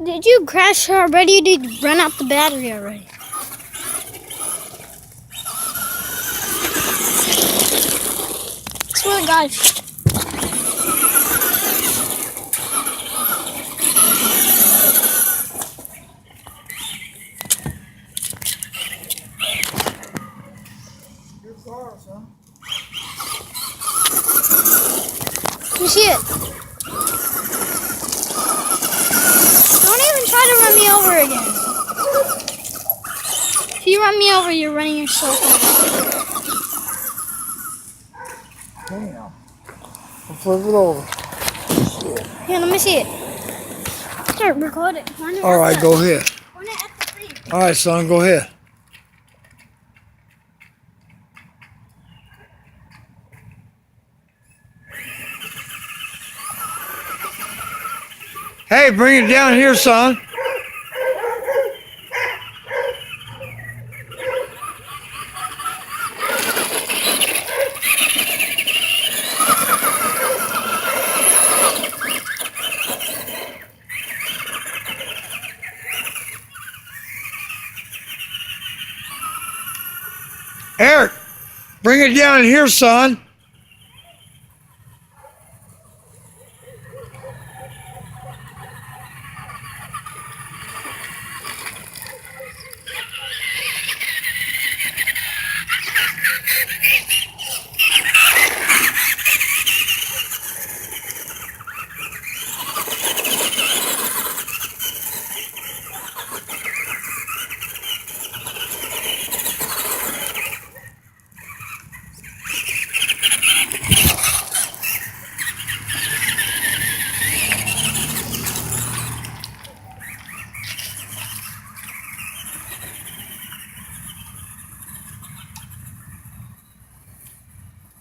Did you crash already? Did you run out the battery already? Swear to God. Good car, son. Let me see it. Don't even try to run me over again. If you run me over, you're running yourself over. Damn. I'll flip it over. Here, let me see it. Start recording. All right, go ahead. Point it at the screen. All right, son, go ahead. Hey, bring it down here, son. Eric, bring it down here, son.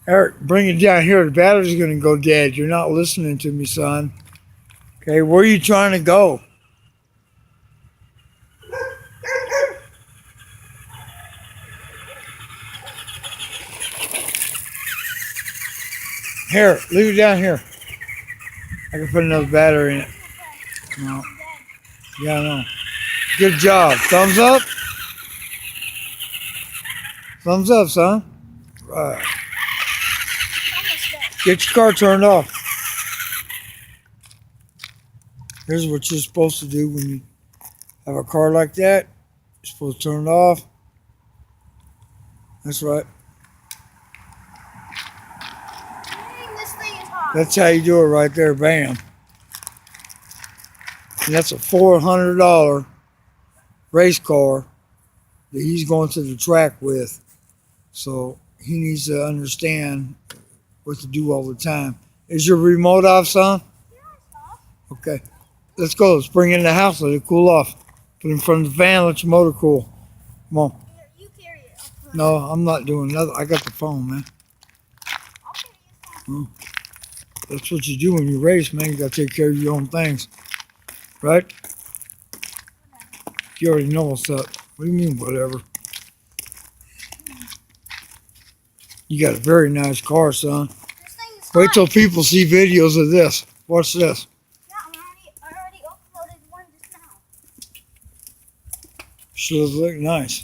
Eric, bring it down here. The battery's going to go dead. You're not listening to me, son. Okay, where are you trying to go? Here, leave it down here. I can put another battery in it. No. Yeah, I know. Good job. Thumbs up? Thumbs up, son. Right. Get your car turned off. Here's what you're supposed to do when you have a car like that. You're supposed to turn it off. That's right. This thing is hot. That's how you do it right there. Bam. And that's a $400 race car that he's going to the track with. So he needs to understand what to do all the time. Is your remote off, son? Yeah, it's off. Okay. Let's go. Let's bring it in the house. Let it cool off. Put it in front of the fan. Let your motor cool. Come on. Here, you carry it. I'll put it. No, I'm not doing nothing. I got the phone, man. I'll carry your phone. That's what you do when you race, man. You got to take care of your own things. Right? You already know what's up. What do you mean, whatever? You got a very nice car, son. This thing is Wait hot. till people see videos of this. Watch this. Yeah, I already uploaded one just now. Sure look nice.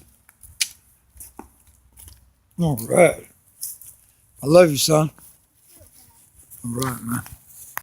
All right. I love you, son. All right, man.